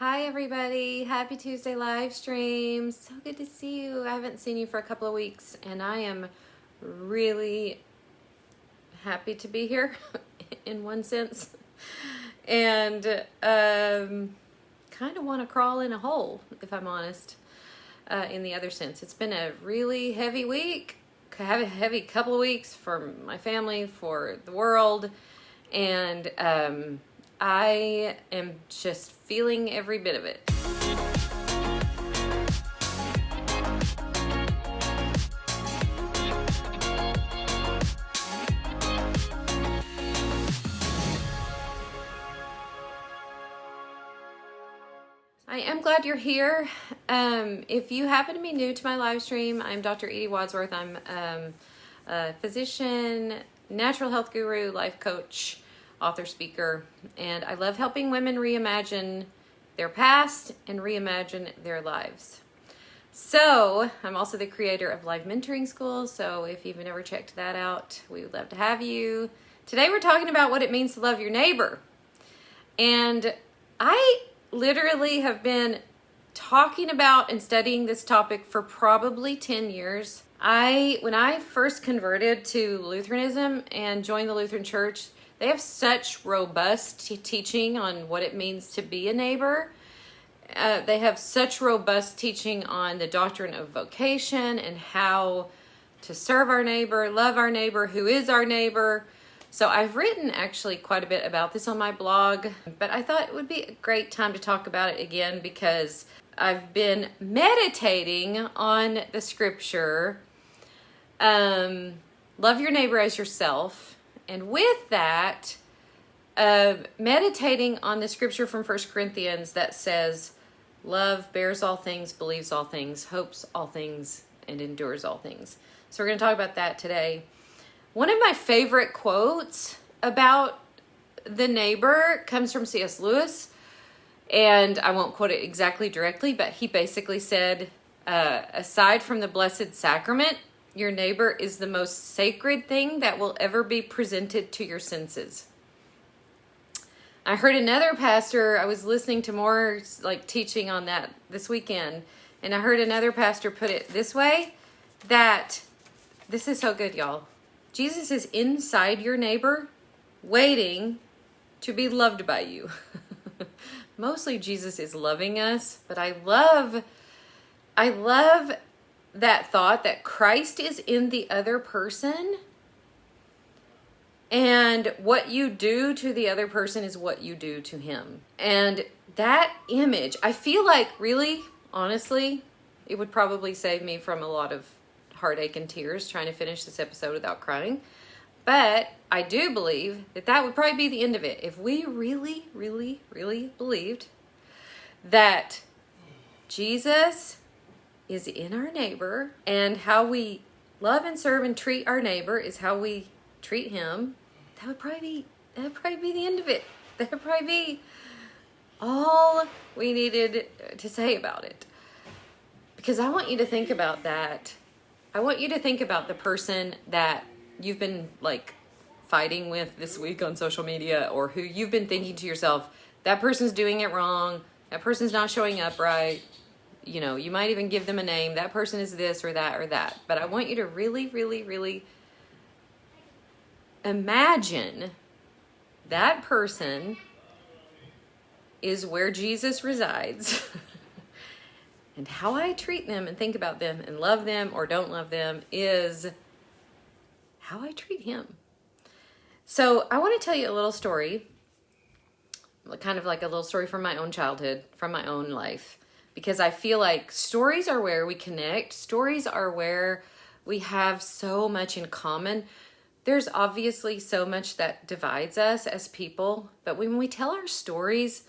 Hi everybody, happy Tuesday live stream. So good to see you. I haven't seen you for a couple of weeks and I am really happy to be here in one sense. And kind of want to crawl in a hole, if I'm honest, in the other sense. It's been a really heavy week, a heavy couple of weeks for my family, for the world, and I am just feeling every bit of it. I am glad you're here. If you happen to be new to my live stream, I'm Dr. Edie Wadsworth. I'm a physician, natural health guru, life coach, author, speaker, and I love helping women reimagine their past and reimagine their lives. So I'm also the creator of Live Mentoring School, so if you've never checked that out, we would love to have you. Today we're talking about what it means to love your neighbor. And I literally have been talking about and studying this topic for probably 10 years. When I first converted to Lutheranism and joined the Lutheran Church, they have such robust teaching on what it means to be a neighbor. They have such robust teaching on the doctrine of vocation and how to serve our neighbor, love our neighbor, who is our neighbor. So I've written actually quite a bit about this on my blog, but I thought it would be a great time to talk about it again because I've been meditating on the scripture, love your neighbor as yourself. And with that, meditating on the scripture from 1 Corinthians that says, love bears all things, believes all things, hopes all things, and endures all things. So we're going to talk about that today. One of my favorite quotes about the neighbor comes from C.S. Lewis, and I won't quote it exactly directly, but he basically said, aside from the Blessed Sacrament, your neighbor is the most sacred thing that will ever be presented to your senses. I heard another pastor, I was listening to more teaching on that this weekend, and I heard another pastor put it this way, that this is so good, y'all. Jesus is inside your neighbor, waiting to be loved by you. Mostly Jesus is loving us, but I love that thought that Christ is in the other person, and what you do to the other person is what you do to him. And that image, I feel like really, honestly, it would probably save me from a lot of heartache and tears trying to finish this episode without crying. But I do believe that would probably be the end of it. If we really, really, really believed that Jesus is in our neighbor, and how we love and serve and treat our neighbor is how we treat him, that would probably be the end of it. That would probably be all we needed to say about it. Because I want you to think about that. I want you to think about the person that you've been fighting with this week on social media, or who you've been thinking to yourself, that person's doing it wrong, that person's not showing up right. You know, you might even give them a name. That person is this or that or that. But I want you to really, really, really imagine that person is where Jesus resides. And how I treat them and think about them and love them or don't love them is how I treat him. So I want to tell you a little story, kind of like a little story from my own childhood, from my own life. Because I feel like stories are where we connect. Stories are where we have so much in common. There's obviously so much that divides us as people. But when we tell our stories,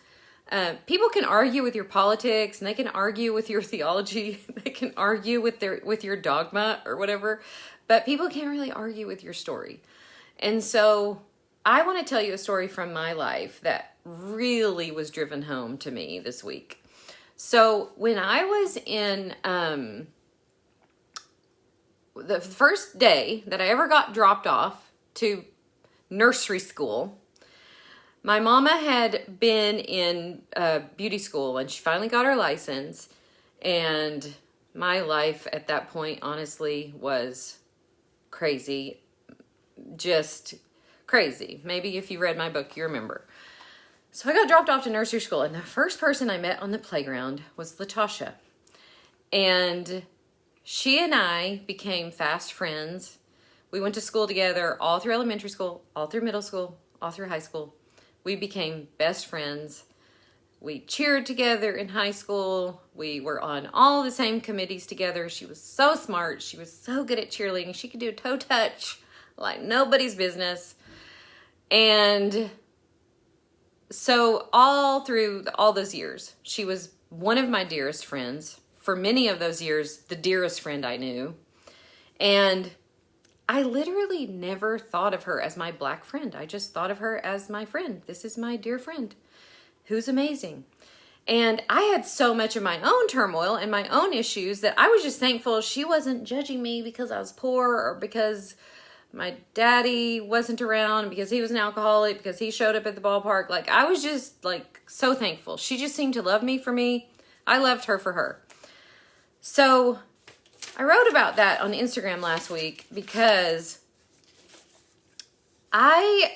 people can argue with your politics, and they can argue with your theology. They can argue with your dogma or whatever. But people can't really argue with your story. And so I want to tell you a story from my life that really was driven home to me this week. So when I was in the first day that I ever got dropped off to nursery school, My mama had been in beauty school and she finally got her license. And my life at that point, honestly, was crazy. Just crazy. Maybe if you read my book, you remember. So I got dropped off to nursery school, and the first person I met on the playground was Latasha. And she and I became fast friends. We went to school together all through elementary school, all through middle school, all through high school. We became best friends. We cheered together in high school. We were on all the same committees together. She was so smart. She was so good at cheerleading. She could do toe touch like nobody's business. And so all through all those years, she was one of my dearest friends. For many of those years, the dearest friend I knew. And I literally never thought of her as my black friend. I just thought of her as my friend. This is my dear friend who's amazing. And I had so much of my own turmoil and my own issues that I was just thankful she wasn't judging me because I was poor or because my daddy wasn't around, because he was an alcoholic, because he showed up at the ballpark. Like, I was just like so thankful. She just seemed to love me for me. I loved her for her. So I wrote about that on Instagram last week because I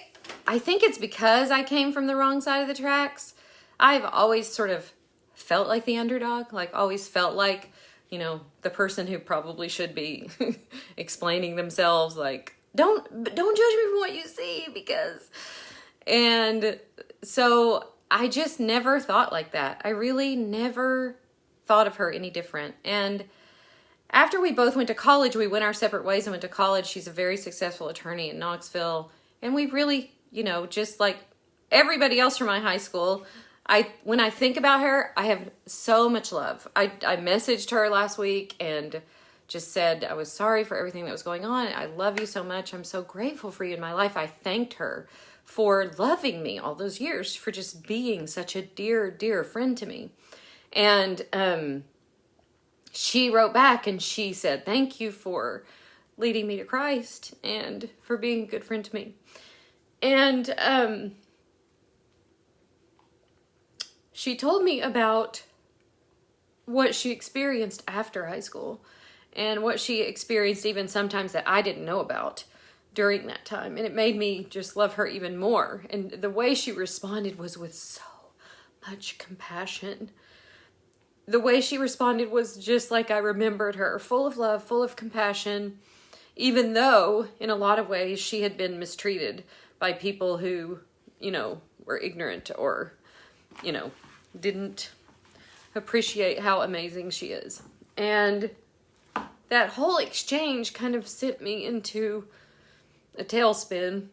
think it's because I came from the wrong side of the tracks. I've always sort of felt like the underdog, like always felt like, you know, the person who probably should be explaining themselves, like, don't judge me for what you see, because, and so I just never thought like that. I really never thought of her any different. And after we both went to college, we went our separate ways and went to college. She's a very successful attorney in Knoxville. And we really, you know, just like everybody else from my high school, when I think about her, I have so much love. I messaged her last week and just said I was sorry for everything that was going on. I love you so much. I'm so grateful for you in my life. I thanked her for loving me all those years, for just being such a dear, dear friend to me. And she wrote back and she said, thank you for leading me to Christ and for being a good friend to me. And she told me about what she experienced after high school and what she experienced even sometimes that I didn't know about during that time. And it made me just love her even more. And the way she responded was with so much compassion. The way she responded was just like I remembered her, full of love, full of compassion, even though in a lot of ways she had been mistreated by people who, you know, were ignorant or, you know, didn't appreciate how amazing she is. And that whole exchange kind of sent me into a tailspin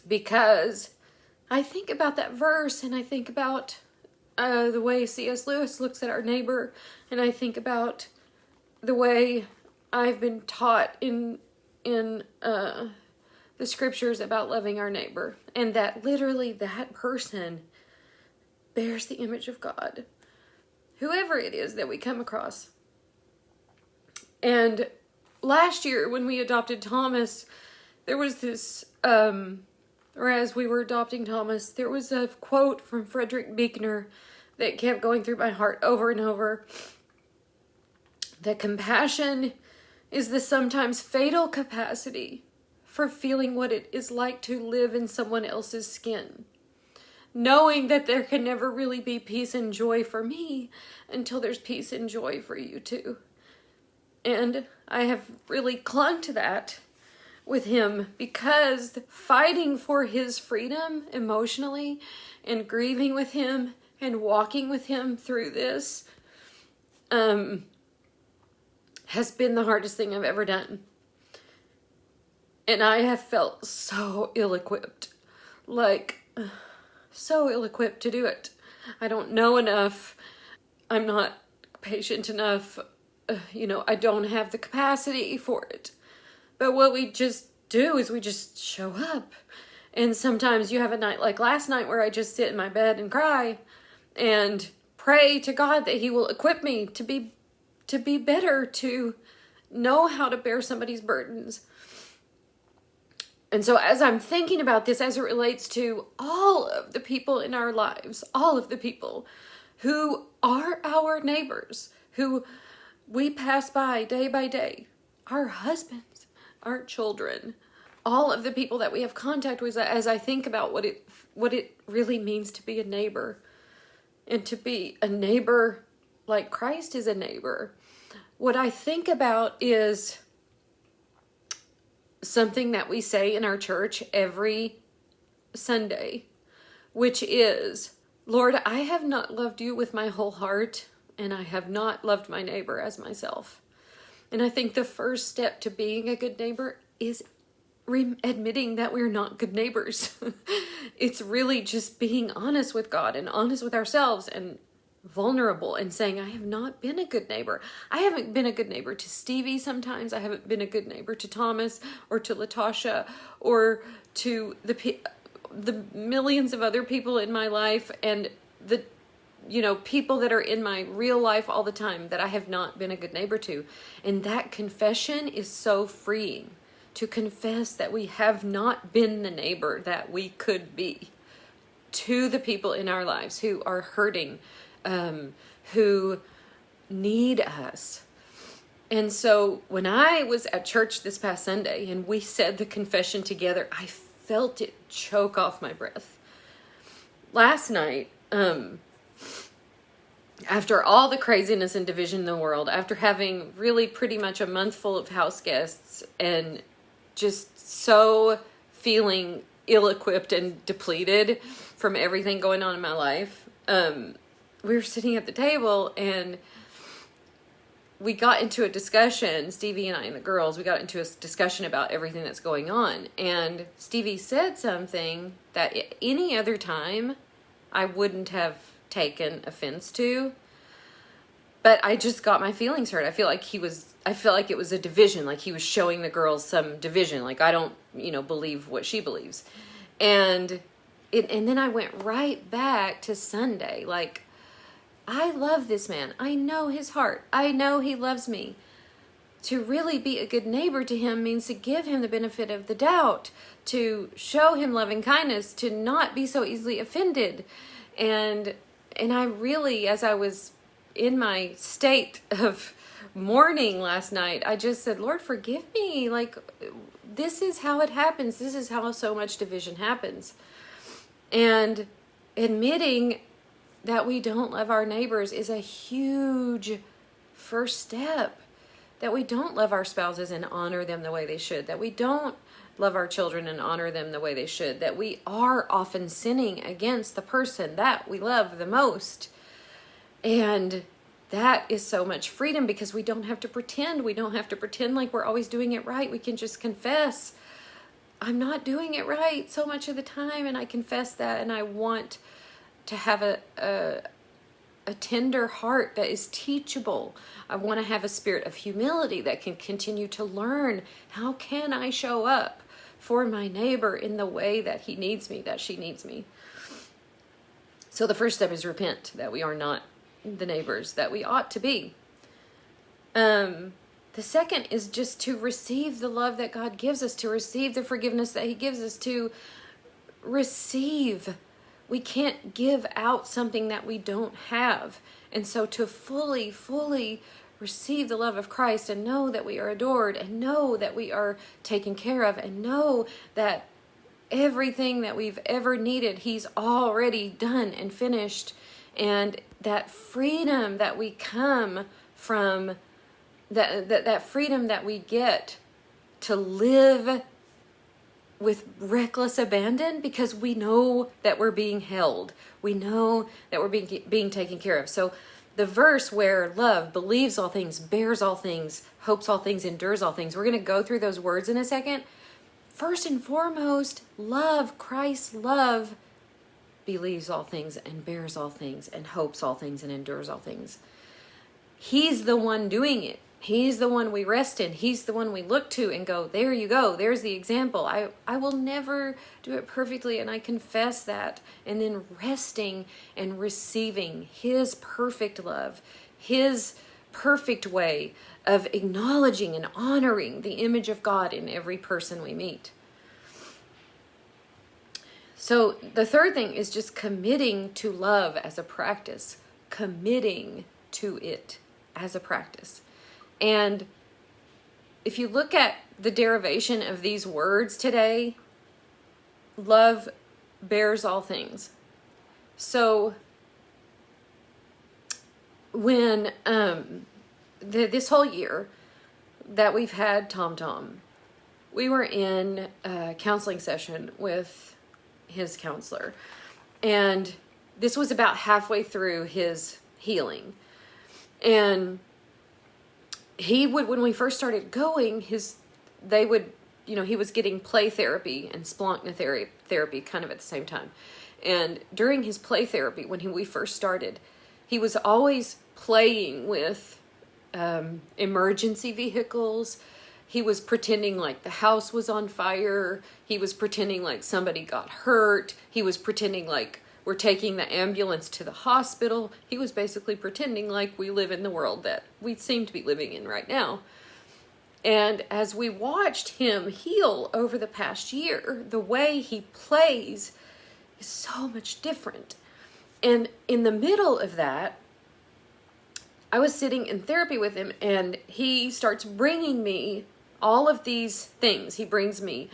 because I think about that verse and I think about the way C.S. Lewis looks at our neighbor, and I think about the way I've been taught in the scriptures about loving our neighbor, and that literally that person bears the image of God, whoever it is that we come across. And last year when we adopted Thomas, there was this, or as we were adopting Thomas, there was a quote from Frederick Buechner that kept going through my heart over and over. That compassion is the sometimes fatal capacity for feeling what it is like to live in someone else's skin. Knowing that there can never really be peace and joy for me until there's peace and joy for you too. And I have really clung to that with him because fighting for his freedom emotionally and grieving with him and walking with him through this has been the hardest thing I've ever done. And I have felt so ill-equipped, like so ill-equipped to do it. I don't know enough. I'm not patient enough. I don't have the capacity for it. But what we just do is we just show up. And sometimes you have a night like last night where I just sit in my bed and cry and pray to God that he will equip me to be better, to know how to bear somebody's burdens. And so as I'm thinking about this, as it relates to all of the people in our lives, all of the people who are our neighbors, who we pass by day, our husbands, our children, all of the people that we have contact with, as I think about what it really means to be a neighbor, and to be a neighbor like Christ is a neighbor. What I think about is something that we say in our church every Sunday, which is, Lord, I have not loved you with my whole heart, and I have not loved my neighbor as myself. And I think the first step to being a good neighbor is admitting that we're not good neighbors. It's really just being honest with God and honest with ourselves and vulnerable and saying, I have not been a good neighbor. I haven't been a good neighbor to Stevie sometimes. I haven't been a good neighbor to Thomas or to Latasha or to the millions of other people in my life, and the people that are in my real life all the time that I have not been a good neighbor to. And that confession is so freeing, to confess that we have not been the neighbor that we could be to the people in our lives who are hurting, who need us. And so when I was at church this past Sunday and we said the confession together, I felt it choke off my breath. Last night, after all the craziness and division in the world, after having really pretty much a month full of house guests and just so feeling ill-equipped and depleted from everything going on in my life, we were sitting at the table and we got into a discussion, Stevie and I and the girls, we got into a discussion about everything that's going on. And Stevie said something that any other time I wouldn't have taken offense to, but I just got my feelings hurt. I feel like it was a division, like he was showing the girls some division, like I don't, believe what she believes. And then I went right back to Sunday, like, I love this man. I know his heart. I know he loves me. To really be a good neighbor to him means to give him the benefit of the doubt, to show him loving kindness, to not be so easily offended. And I really, as I was in my state of mourning last night, I just said, Lord, forgive me. Like, this is how it happens. This is how so much division happens. And admitting that we don't love our neighbors is a huge first step. That we don't love our spouses and honor them the way they should. That we don't love our children and honor them the way they should. That we are often sinning against the person that we love the most. And that is so much freedom because we don't have to pretend. We don't have to pretend like we're always doing it right. We can just confess, I'm not doing it right so much of the time, and I confess that, and I want to have a tender heart that is teachable. I want to have a spirit of humility that can continue to learn, how can I show up for my neighbor in the way that he needs me, that she needs me. So the first step is repent, that we are not the neighbors that we ought to be. The second is just to receive the love that God gives us, to receive the forgiveness that he gives us, to receive. We can't give out something that we don't have. And so to fully receive the love of Christ and know that we are adored and know that we are taken care of and know that everything that we've ever needed, he's already done and finished. And that freedom that we come from, that freedom that we get to live with reckless abandon because we know that we're being held. We know that we're being taken care of. So the verse where love believes all things, bears all things, hopes all things, endures all things, we're going to go through those words in a second. First and foremost, love, Christ's love, believes all things and bears all things and hopes all things and endures all things. He's the one doing it. He's the one we rest in. He's the one we look to and go, there you go. There's the example. I will never do it perfectly, and I confess that. And then resting and receiving his perfect love, his perfect way of acknowledging and honoring the image of God in every person we meet. So the third thing is just committing to love as a practice, committing to it as a practice. And if you look at the derivation of these words today, love bears all things. So when this whole year that we've had Tom, we were in a counseling session with his counselor, and this was about halfway through his healing. And he would, when we first started going, he was getting play therapy and splanchna therapy kind of at the same time. And during his play therapy, when we first started, he was always playing with emergency vehicles. He was pretending like the house was on fire. He was pretending like somebody got hurt. He was pretending like we're taking the ambulance to the hospital. He was basically pretending like we live in the world that we seem to be living in right now. And as we watched him heal over the past year, the way he plays is so much different. And in the middle of that, I was sitting in therapy with him, and he starts bringing me all of these things. He brings me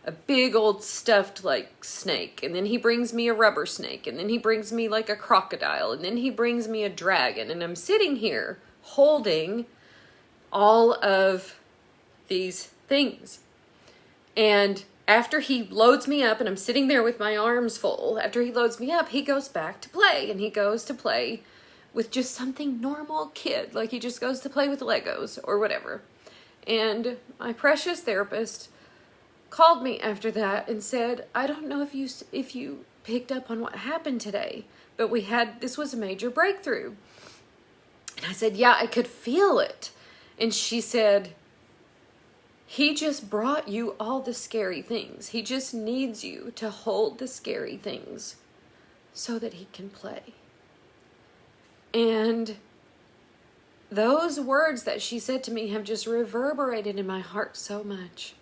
a big old stuffed like snake, and then he brings me a rubber snake, and then he brings me like a crocodile, and then he brings me a dragon. And I'm sitting here holding all of these things. And after he loads me up and I'm sitting there with my arms full, after he loads me up, he goes back to play, and he goes to play with just something normal kid, like he just goes to play with Legos or whatever. And my precious therapist called me after that and said, I don't know if you picked up on what happened today, but this was a major breakthrough. And I said, yeah, I could feel it. And she said, he just brought you all the scary things. He just needs you to hold the scary things so that he can play. And those words that she said to me have just reverberated in my heart so much.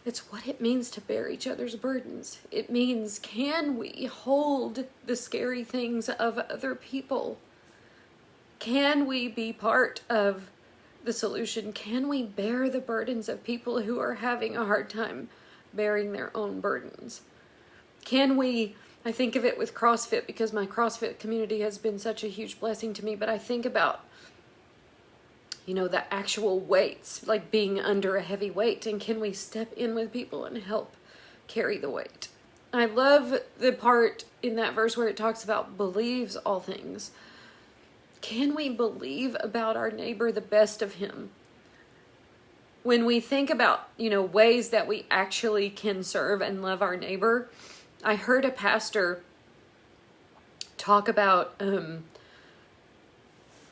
It's what it means to bear each other's burdens. It means, can we hold the scary things of other people? Can we be part of the solution? Can we bear the burdens of people who are having a hard time bearing their own burdens? Can we, I think of it with CrossFit because my CrossFit community has been such a huge blessing to me, but I think about, the actual weights, like being under a heavy weight, and can we step in with people and help carry the weight? I love the part in that verse where it talks about believes all things. Can we believe about our neighbor the best of him? When we think about, ways that we actually can serve and love our neighbor, I heard a pastor talk about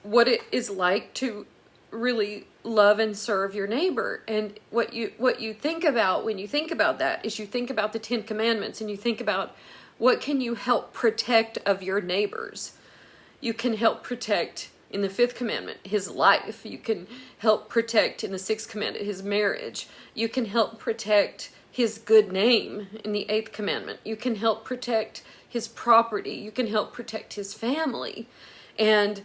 what it is like to really love and serve your neighbor. And what you think about when you think about that is you think about the 10 Commandments, and you think about what can you help protect of your neighbors. You can help protect in the 5th commandment his life. You can help protect in the 6th commandment his marriage. You can help protect his good name in the 8th commandment. You can help protect his property. You can help protect his family. And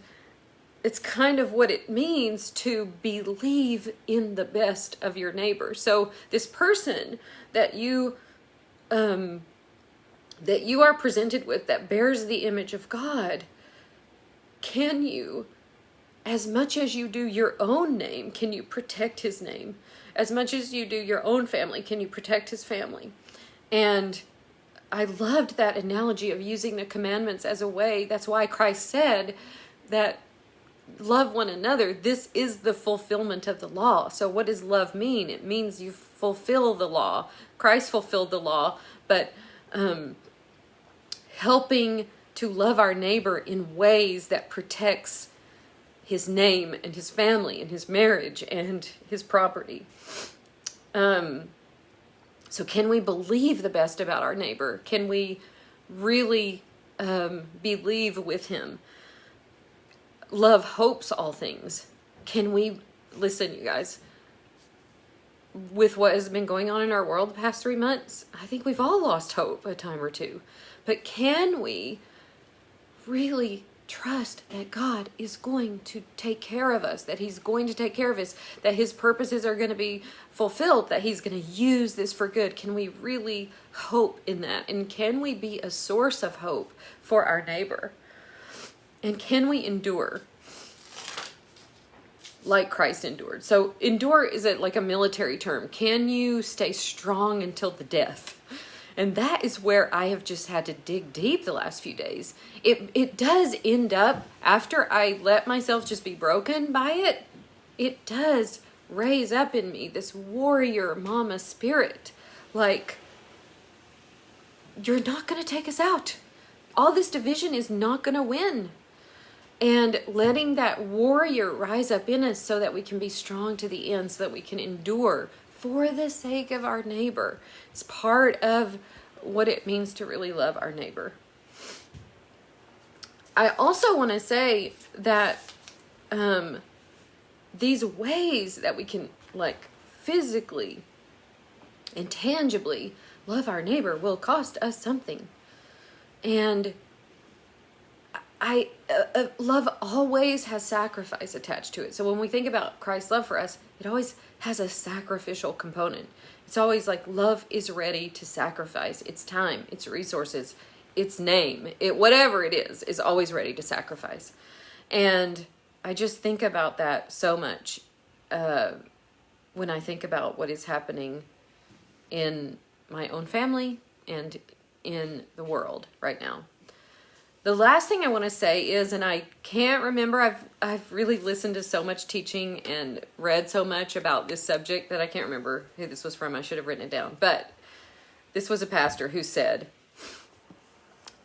it's kind of what it means to believe in the best of your neighbor. So this person that you are presented with that bears the image of God, can you, as much as you do your own name, can you protect his name? As much as you do your own family, can you protect his family? And I loved that analogy of using the commandments as a way. That's why Christ said that love one another. This is the fulfillment of the law. So what does love mean? It means you fulfill the law. Christ fulfilled the law, but helping to love our neighbor in ways that protects his name and his family and his marriage and his property. So can we believe the best about our neighbor? Can we really believe with him? Love hopes all things. Can we, listen, you guys, with what has been going on in our world the past 3 months, I think we've all lost hope a time or two. But can we really trust that God is going to take care of us, that he's going to take care of us, that his purposes are going to be fulfilled, that he's going to use this for good? Can we really hope in that? And can we be a source of hope for our neighbor? And can we endure like Christ endured? So endure is like a military term. Can you stay strong until the death? And that is where I have just had to dig deep the last few days. It does end up, after I let myself just be broken by it, it does raise up in me this warrior mama spirit. Like, you're not going to take us out. All this division is not going to win. And letting that warrior rise up in us so that we can be strong to the end, so that we can endure for the sake of our neighbor. It's part of what it means to really love our neighbor. I also want to say that these ways that we can like physically and tangibly love our neighbor will cost us something. And love always has sacrifice attached to it. So when we think about Christ's love for us, it always has a sacrificial component. It's always like love is ready to sacrifice its time, its resources, its name, whatever it is always ready to sacrifice. And I just think about that so much when I think about what is happening in my own family and in the world right now. The last thing I want to say is, and I can't remember, I've really listened to so much teaching and read so much about this subject that I can't remember who this was from. I should have written it down. But this was a pastor who said,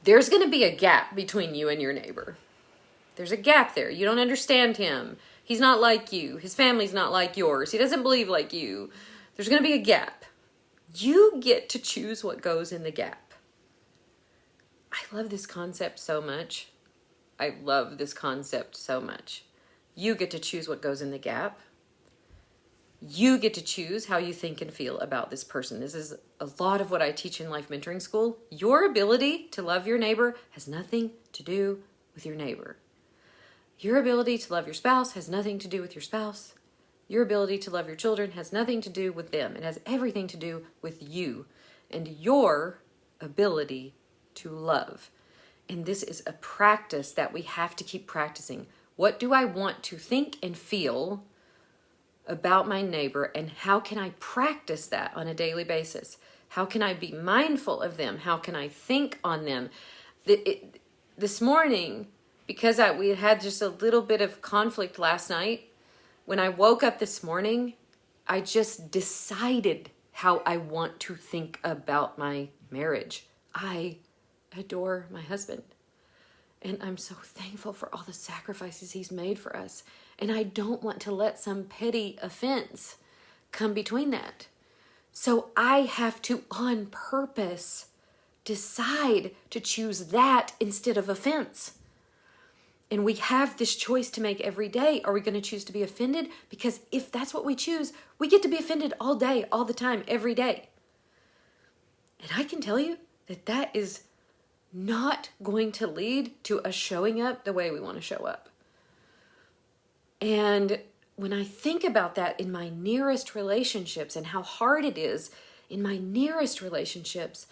there's going to be a gap between you and your neighbor. There's a gap there. You don't understand him. He's not like you. His family's not like yours. He doesn't believe like you. There's going to be a gap. You get to choose what goes in the gap. I love this concept so much. I love this concept so much. You get to choose what goes in the gap. You get to choose how you think and feel about this person. This is a lot of what I teach in Life Mentoring School. Your ability to love your neighbor has nothing to do with your neighbor. Your ability to love your spouse has nothing to do with your spouse. Your ability to love your children has nothing to do with them. It has everything to do with you and your ability to love. And this is a practice that we have to keep practicing. What do I want to think and feel about my neighbor, and how can I practice that on a daily basis? How can I be mindful of them? How can I think on them? This morning, because we had just a little bit of conflict last night, when I woke up this morning, I just decided how I want to think about my marriage. I adore my husband, and I'm so thankful for all the sacrifices he's made for us, and I don't want to let some petty offense come between that. So I have to on purpose decide to choose that instead of offense. And we have this choice to make every day. Are we going to choose to be offended? Because if that's what we choose, we get to be offended all day, all the time, every day. And I can tell you that is not going to lead to us showing up the way we want to show up. And when I think about that in my nearest relationships and how hard it is in my nearest relationships,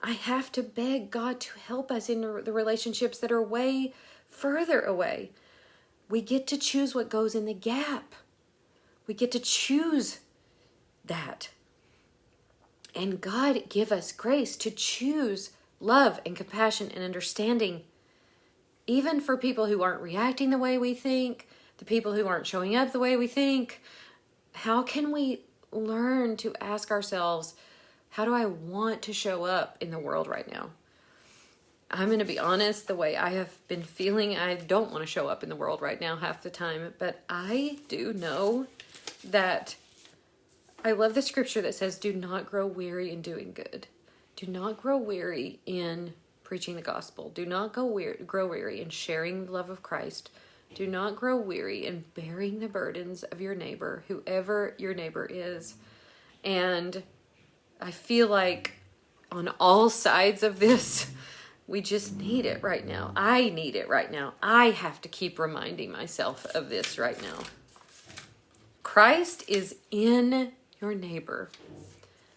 I have to beg God to help us in the relationships that are way further away. We get to choose what goes in the gap. We get to choose that. And God give us grace to choose love and compassion and understanding, even for people who aren't reacting the way we think, the people who aren't showing up the way we think. How can we learn to ask ourselves, how do I want to show up in the world right now? I'm going to be honest, the way I have been feeling, I don't want to show up in the world right now half the time, but I do know that I love the scripture that says, do not grow weary in doing good. Do not grow weary in preaching the gospel. Do not grow weary in sharing the love of Christ. Do not grow weary in bearing the burdens of your neighbor, whoever your neighbor is. And I feel like on all sides of this, we just need it right now. I need it right now. I have to keep reminding myself of this right now. Christ is in your neighbor.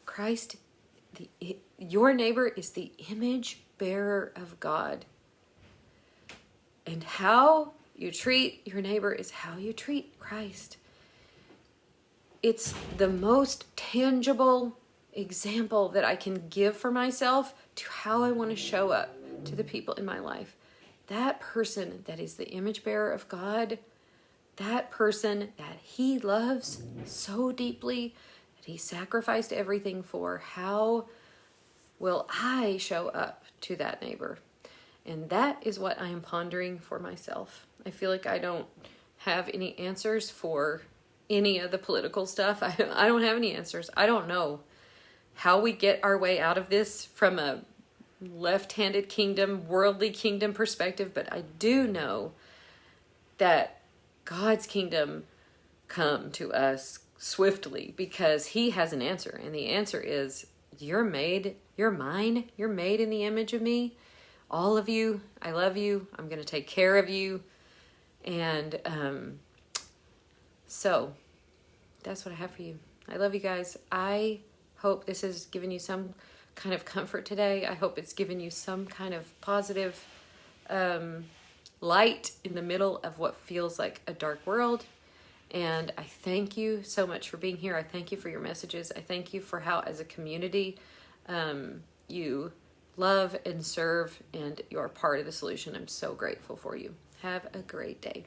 Christ, your neighbor is the image bearer of God. And how you treat your neighbor is how you treat Christ. It's the most tangible example that I can give for myself to how I want to show up to the people in my life. That person that is the image bearer of God, that person that he loves so deeply that he sacrificed everything for, how will I show up to that neighbor? And that is what I am pondering for myself. I feel like I don't have any answers for any of the political stuff. I don't have any answers. I don't know how we get our way out of this from a left-handed kingdom, worldly kingdom perspective, but I do know that God's kingdom come to us swiftly because he has an answer. And the answer is, you're made, you're mine, you're made in the image of me. All of you, I love you. I'm going to take care of you. And so that's what I have for you. I love you guys. I hope this has given you some kind of comfort today. I hope it's given you some kind of positive light in the middle of what feels like a dark world. And I thank you so much for being here. I thank you for your messages. I thank you for how, as a community, you love and serve, and you're part of the solution. I'm so grateful for you. Have a great day.